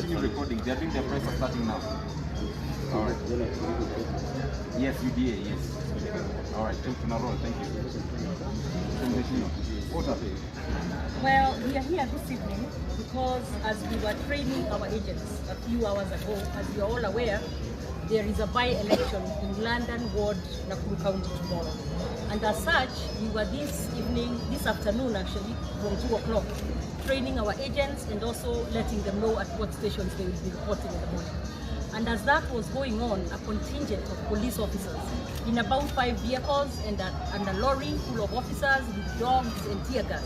continue recording. They're doing their press starting now. All right. Yes, UDA, yes. All right, thank you. Well, we are here this evening because as we were training our agents a few hours ago, as you are all aware, there is a by-election in London Ward, Nakuru County tomorrow. And as such, we were this afternoon actually, from 2 o'clock, training our agents and also letting them know at what stations they will be reporting in the morning. And as that was going on, a contingent of police officers in about 5 vehicles and a lorry full of officers with dogs and tear gas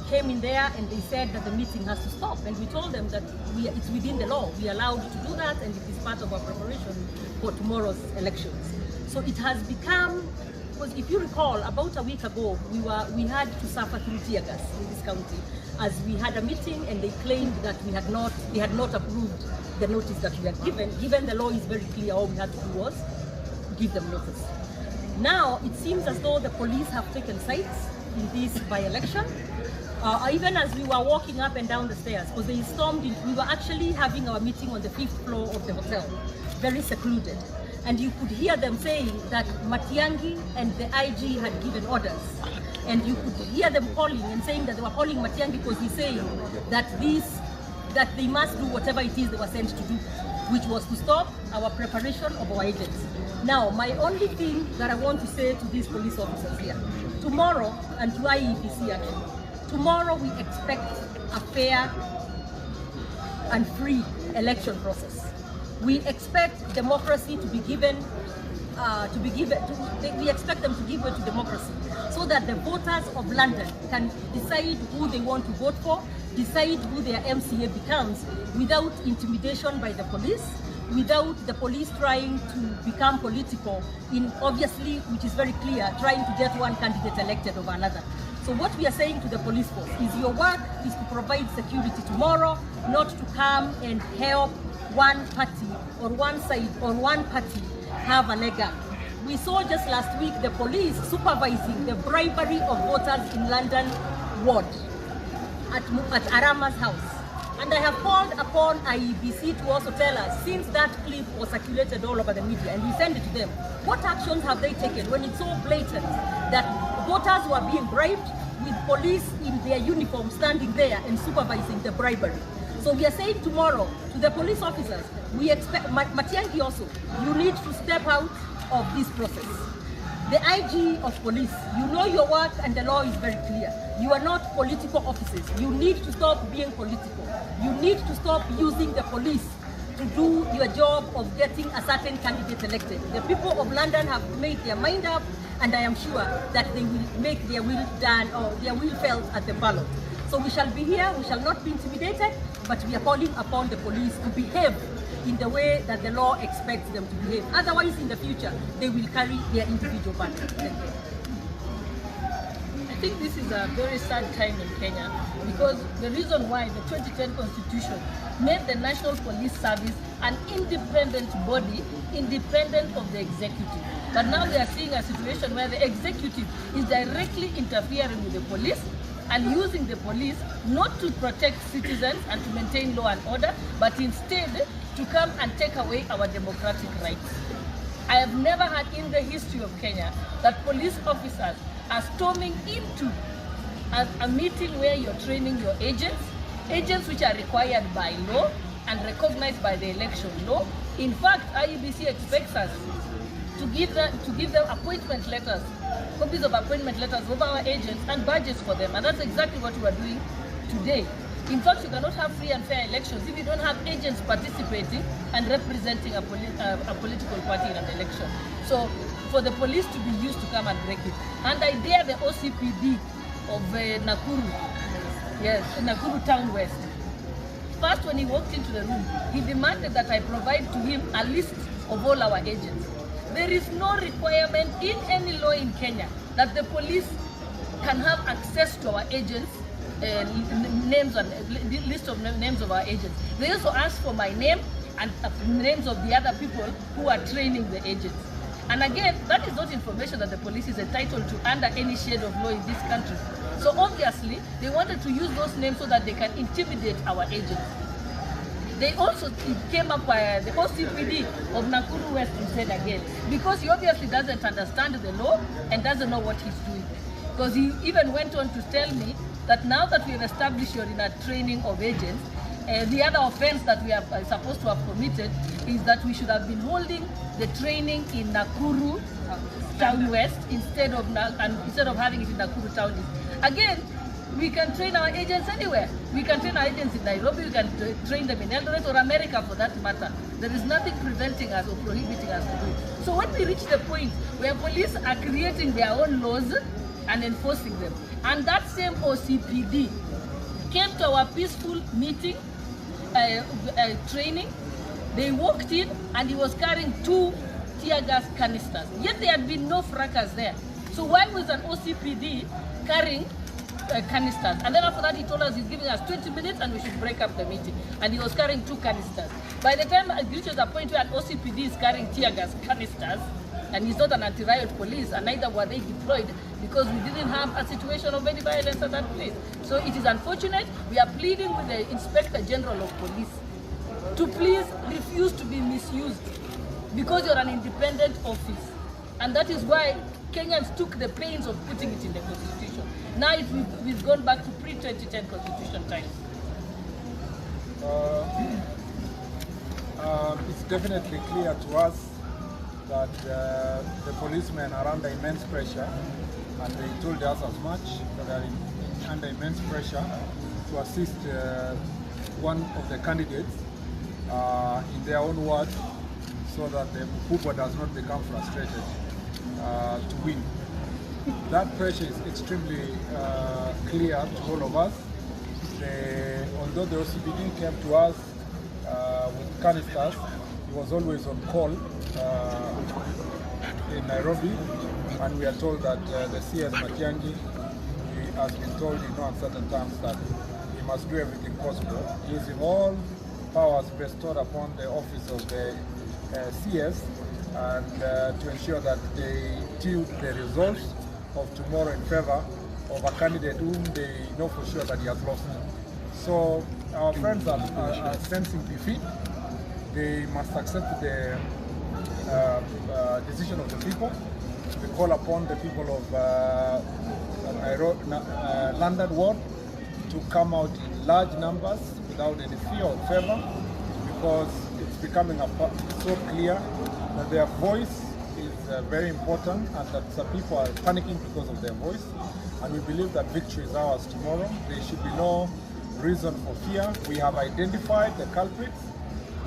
came in there, and they said that the meeting has to stop. And we told them that it's within the law. We are allowed to do that, and it is part of our preparation for tomorrow's elections. So it has become, because if you recall, about a week ago, we had to suffer through tear gas in this county, as we had a meeting and they claimed that they had not approved the notice that we had given the law is very clear. All we had to do was give them notice. Now it seems as though the police have taken sides in this by-election. Even as we were walking up and down the stairs, because they stormed in, we were actually having our meeting on the 5th floor of the hotel, very secluded. And you could hear them saying that Matiang'i and the IG had given orders. And you could hear them calling and saying that they were calling Matiang'i because he's saying that they must do whatever it is they were sent to do, which was to stop our preparation of our agents. Now, my only thing that I want to say to these police officers here, tomorrow, and to IEBC actually, tomorrow we expect a fair and free election process. We expect democracy to be given, we expect them to give way to democracy so that the voters of London can decide who they want to vote for, decide who their MCA becomes without intimidation by the police, without the police trying to become political in, obviously, which is very clear, trying to get one candidate elected over another. So what we are saying to the police force is your work is to provide security tomorrow, not to come and help one party or one side or one party have a leg up. We saw just last week the police supervising the bribery of voters in London Ward at Arama's house. And I have called upon IEBC to also tell us, since that clip was circulated all over the media and we send it to them, what actions have they taken when it's so blatant that voters were being bribed with police in their uniform standing there and supervising the bribery? So we are saying tomorrow to the police officers, we expect, Matiang'i also, you need to step out of this process. The IG of police, you know your work and the law is very clear. You are not political officers. You need to stop being political. You need to stop using the police to do your job of getting a certain candidate elected. The people of London have made their mind up, and I am sure that they will make their will done or their will felt at the ballot. So we shall be here, we shall not be intimidated, but we are calling upon the police to behave in the way that the law expects them to behave. Otherwise, in the future, they will carry their individual burden. I think this is a very sad time in Kenya because the reason why the 2010 Constitution made the National Police Service an independent body, independent of the executive. But now we are seeing a situation where the executive is directly interfering with the police and using the police not to protect citizens and to maintain law and order, but instead to come and take away our democratic rights. I have never heard in the history of Kenya that police officers are storming into a meeting where you're training your agents which are required by law and recognized by the election law. In fact, IEBC expects us to give them appointment letters, copies of appointment letters of our agents and badges for them, and that's exactly what we are doing today. In fact, you cannot have free and fair elections if you don't have agents participating and representing a political party in an election. So, for the police to be used to come and break it. And I dare the OCPD of Nakuru, yes, Nakuru Town West. First, when he walked into the room, he demanded that I provide to him a list of all our agents. There is no requirement in any law in Kenya that the police can have access to our agents, names and list of names of our agents. They also ask for my name and names of the other people who are training the agents. And again, that is not information that the police is entitled to under any shade of law in this country. So obviously, they wanted to use those names so that they can intimidate our agents. They also came up by the OCPD of Nakuru West instead again, because he obviously doesn't understand the law and doesn't know what he's doing. Because he even went on to tell me that now that we have established you're in a training of agents, the other offense that we are supposed to have committed is that we should have been holding the training in Nakuru Town West instead of having it in Nakuru Town East. Again, we can train our agents anywhere. We can train our agents in Nairobi, we can train them in Eldoret or America for that matter. There is nothing preventing us or prohibiting us to do it. So when we reach the point where police are creating their own laws and enforcing them, and that same OCPD came to our peaceful meeting, training, they walked in and he was carrying 2 tear gas canisters. Yet there had been no fracas there. So why was an OCPD carrying canisters? And then after that he told us he's giving us 20 minutes and we should break up the meeting. And he was carrying 2 canisters. By the time it reaches a point where an OCPD is carrying tear gas canisters, and he's not an anti-riot police, and neither were they deployed, because we didn't have a situation of any violence at that place. So it is unfortunate. We are pleading with the Inspector General of Police to please refuse to be misused, because you're an independent office. And that is why Kenyans took the pains of putting it in the Constitution. Now we've gone back to pre-2010 Constitution times. It's definitely clear to us that the policemen are under immense pressure, and they told us as much, that they are under immense pressure to assist one of the candidates in their own ward, so that the Mkubwa does not become frustrated to win. That pressure is extremely clear to all of us. Although the OCPD came to us with canisters, he was always on call in Nairobi, and we are told that the CS Matiang'i has been told in no uncertain terms that he must do everything possible, using all powers bestowed upon the office of the CS, and to ensure that they tilt the results of tomorrow in favor of a candidate whom they know for sure that he has lost. So our friends are sensing defeat. They must accept the decision of the people. We call upon the people of London Ward to come out in large numbers without any fear or favor, because it's becoming so clear that their voice is very important, and that some people are panicking because of their voice. And we believe that victory is ours tomorrow. There should be no reason for fear. We have identified the culprits.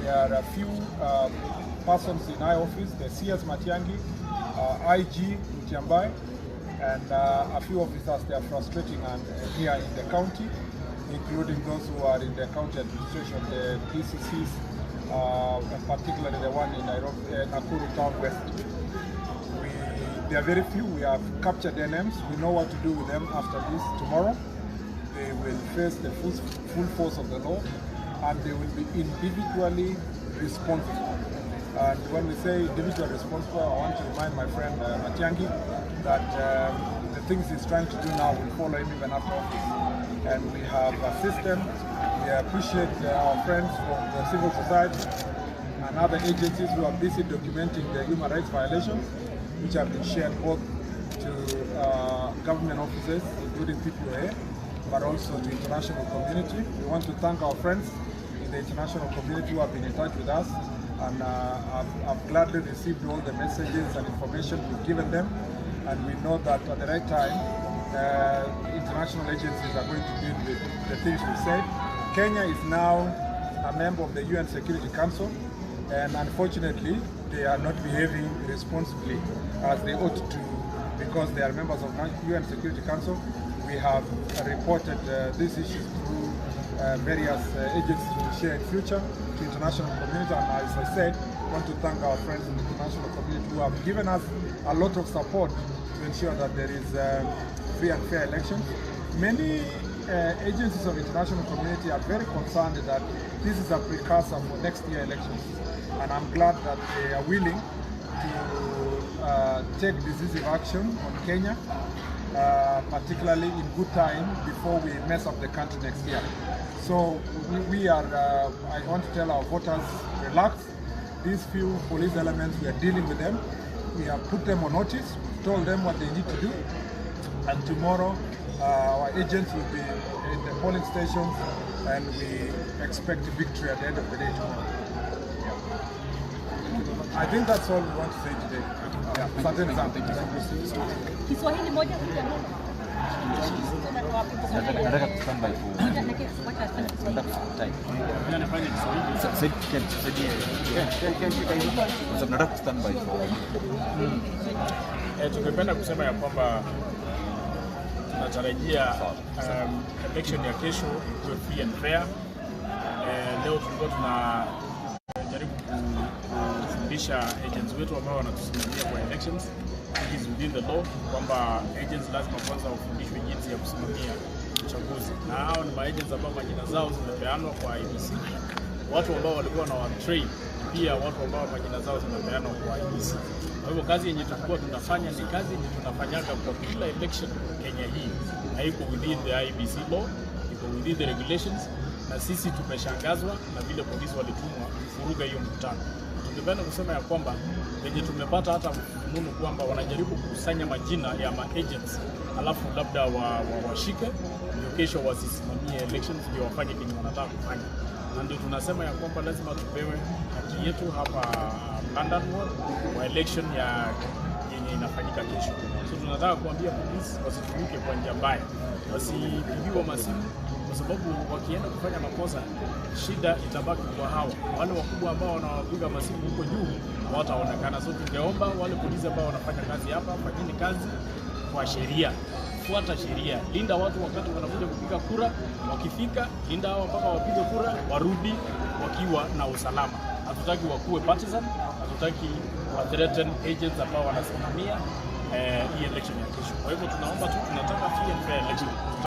There are a few persons in our office, the CS Matiang'i, IG Mutiambai, and a few officers. They are frustrating and here in the county, including those who are in the county administration, the PCCs, and particularly the one in Nairobi, Nakuru Town West. They are very few. We have captured their names. We know what to do with them after this tomorrow. They will face the full force of the law, and they will be individually responsible. And when we say individually responsible, I want to remind my friend Matiang'i that the things he's trying to do now will follow him even after office. And we have a system. We appreciate our friends from the civil society and other agencies who are busy documenting the human rights violations, which have been shared both to government offices, including PPOA, but also to international community. We want to thank our friends in the international community who have been in touch with us, and I've gladly received all the messages and information we've given them, and we know that at the right time, international agencies are going to deal with the things we said. Kenya is now a member of the UN Security Council, and unfortunately, they are not behaving responsibly as they ought to, because they are members of the UN Security Council. We have reported these issues through various agencies we will share in future to international community, and as I said, I want to thank our friends in the international community who have given us a lot of support to ensure that there is free and fair elections. Many agencies of international community are very concerned that this is a precursor for next year elections, and I'm glad that they are willing to take decisive action on Kenya, particularly in good time before we mess up the country next year. So we are, I want to tell our voters, relax. These few police elements, we are dealing with them. We have put them on notice, told them what they need to do, and tomorrow our agents will be in the polling stations, and we expect a victory at the end of the day tomorrow. I think that's all we want to say today. Yeah. Asanteni sana. Kiswahili moja Nataka stand by for time. Nataka stand by for. Tungependa kusema ya kwamba tunatarajia election ya kesho iwe free and fair. Leo tulikuwa tunajaribu kufundisha agents wetu ambao wanatusimamia kwa elections, it is within the law, kwamba agents lazima kwanza wafundishwe jinsi ya kusimamia uchaguzi, na hao ni agents ambao majina zao zimepeanwa kwa IEBC, watu ambao walikuwa na train, pia watu ambao majina zao zimepeanwa kwa IEBC. Kwa hivyo kazi yenye tulikuwa tunafanya ni kazi yenye tunafanyaga kwa kila election Kenya hii, na iko within the IEBC law, iko within the regulations, na sisi tumeshangazwa na vile polisi walitumwa kufuruga hiyo mkutano. Tungependa kusema ya kwamba wenye tumepata hata fununu kwamba wanajaribu kukusanya majina ya ma-agents alafu labda washike ndio kesho wasisimamie elections, ndio wafanye kile wanataka kufanya. Na ndio tunasema ya kwamba lazima tupewe haki yetu hapa London Ward kwa election yenye inafanyika kesho. So tunataka kuambia polisi wasitumike kwa njia mbaya, wasipigiwe masimu, kwa sababu wakienda kufanya makosa shida itabaki kwa hawa wale wakubwa ambao wanawapiga masimu huko juu hawataonekana. So tungeomba wale polisi ambao wanafanya kazi hapa, fanyeni kazi kwa sheria, fuata sheria, linda watu wakati wanakuja kupiga kura, wakifika linda hao mpaka wapige kura warudi wakiwa na usalama. Hatutaki wakuwe partisan, hatutaki wa threaten agents ambao wanasimamia hii election ya kesho. Kwa hivyo tunaomba tu, tunataka free and fair election.